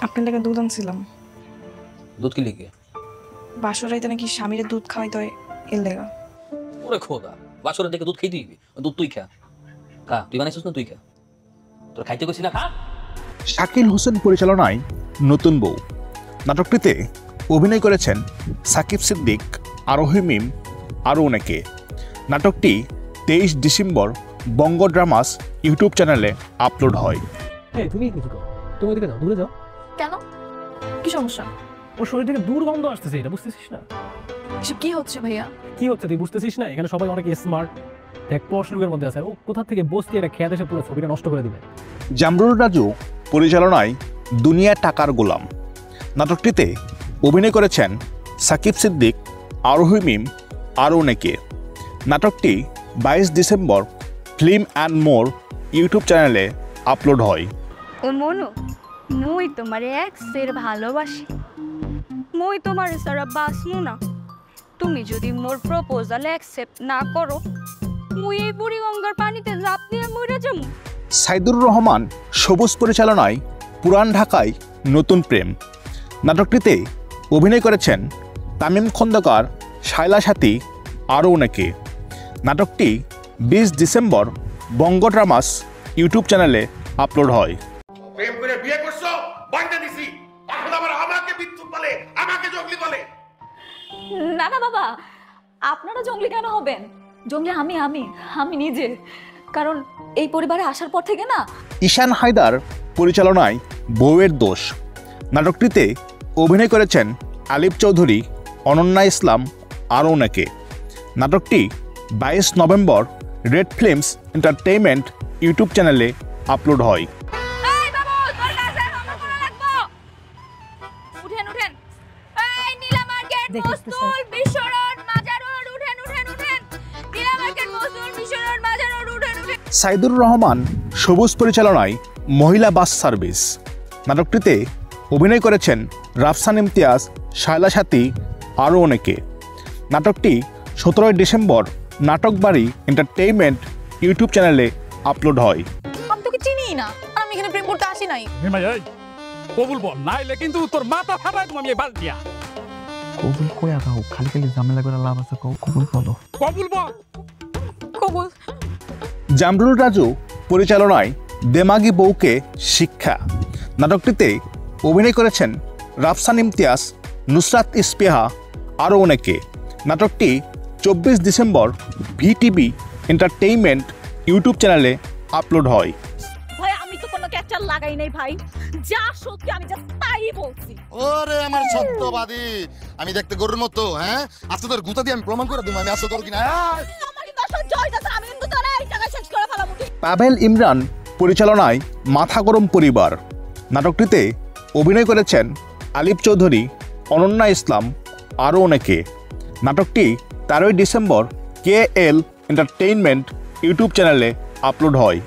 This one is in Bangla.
আপনার লেগে দুধ আনছিলাম। দুধ কি লিখে? বাসর রাইতে নাকি স্বামীর দুধ খাওয়াইতে হয়, এর লেগা। ওরে খোদা, বাসরের দিকে দুধ খেয়ে দিবি? দুধ তুই খা, খা, তুই বানাইছিস না, তুই খা। তোর খাইতে কইছি না, খা। শাকিল হোসেন পরিচালনায় নতুন বউ নাটকটিতে অভিনয় করেছেন সাকিব সিদ্দিক, আরোহী মিম, আরও অনেকে। নাটকটি 23 ডিসেম্বর বঙ্গ ড্রামাস ইউটিউব চ্যানেলে আপলোড হয়। তুমি কিছু করো, তুমি ওদিকে যাও, দূরে যাও। কেন, কি সমস্যা? ওর শরীর থেকে দুর্গন্ধ আসতেছে, এটা বুঝতেছিস না? এসব কি হচ্ছে ভাইয়া? কি হচ্ছে তুই বুঝতেছিস না? এখানে সবাই অনেক স্মার্ট, দেখ পশ লোকের মধ্যে আছে। ও কোথা থেকে বসতে এটা খেয়াল এসে পুরো ছবিটা নষ্ট করে দিবে। জামরুল রাজু পরিচালনায় দুনিয়া টাকার গোলাম নাটকটিতে অভিনয় করেছেন সাকিব সিদ্দিক, আরোহী মিম, আরও অনেকে। নাটকটি 22 December film and more YouTube চ্যানেলে আপলোড হয়। ও মনু, মুই তোমার এক্সের ভালোবাসি, মুই তোমার সারা বাসমু না। তুমি যদি মোর প্রপোজাল অ্যাকসেপ্ট না করো, মুই এই বুড়ি গঙ্গার পানিতে ঝাঁপ দিয়ে মরে যাবো। সাইদুর রহমান সবুজ পরিচালনায় পুরান ঢাকায় নতুন প্রেম নাটকটিতে অভিনয় করেছেন তামিম খন্দকার, শায়লা সাথী, আরও অনেকে। নাটকটি 20 ডিসেম্বর বঙ্গ ড্রামাস ইউটিউব চ্যানেলে আপলোড হয়। প্রেম করে বিয়ে করছো, বাইন্দা দিছি, এখন আবার আমাকে বিদ্যুৎ বলে, আমাকে জঙ্গলি বলে। না না বাবা, আপনারা জঙ্গলি কেন হবেন? জঙ্গলি আমি আমি আমি নিজে। কারণ এই পরিবারে আসার পর থেকে না। ঈশান হায়দার পরিচালনায় বউয়ের দোষ নাটকটিতে অভিনয় করেছেন আলিফ চৌধুরী, অনন্যা ইসলাম, আরও অনেকে। নাটকটি 22 November red films entertainment YouTube চ্যানেলে আপলোড হয়। এই বাবু, তোর কাছে আমার কোন লাগবো? উঠেন উঠেন। এই নীলা মার্কেট, মস্তুল, বিশ্বরোড, মাজার রোড, উঠেন উঠেন উঠেন। নীলা মার্কেট, মস্তুল, বিশ্বরোড, মাজার রোড, উঠেন উঠেন। সাইদুর রহমান সবুজ পরিচালনায় মহিলা বাস সার্ভিস নাটকটিতে অভিনয় করেছেন রাফসান ইমতিয়াজ, শায়লা সাথী, আরও অনেকে। নাটকটি 17 ডিসেম্বর নাটক বাড়ি এন্টারটেইনমেন্ট ইউটিউব চ্যানেলে আপলোড হয়। আমি তোকে চিনিই না, আমি এখানে প্রেম করতে আসি নাই। কবুল বল, নাইলে কিন্তু তোর মাথা ফাটাই তুমি এই বালতিয়া। কবুল কইয়া দাও, খালি খালি ঝামেলা করে লাভ আছে। কবুল বলো। কবুল বল। কবুল। জামরুল রাজু পরিচালনায় দেমাগি বউকে শিক্ষা নাটকটিতে অভিনয় করেছেন রাফসান ইমতিয়াজ, নুসরাত ইস্পেহা, আরও অনেকে। নাটকটি 24 ডিসেম্বর ভিটিভি এন্টারটেইনমেন্ট ইউটিউব চ্যানেলে আপলোড হয়। ভাই আমি তো কোনো ক্যাপচার লাগাই নাই ভাই, যা সত্যি আমি জাস্ট তাই বলছি। ওরে আমার সত্যবাদী, আমি দেখতে গরুর মতো, হ্যাঁ? আজকে তোর গুতা দিয়ে আমি প্রমাণ করে দেবো আমি আসলে তোর কিনা। আমার কিন্তু আসলে জয় দাদা, আমি কিন্তু তোরে এই জায়গায় শেষ করে ফেলাবো। পাভেল ইমরান পরিচালনায় মাথা গরম পরিবার নাটকটিতে অভিনয় করেছেন আলিফ চৌধুরী, অনন্যা ইসলাম, আরও অনেকে। নাটকটি 13 ডিসেম্বর KL এন্টারটেইনমেন্ট ইউটিউব চ্যানেলে আপলোড হয়।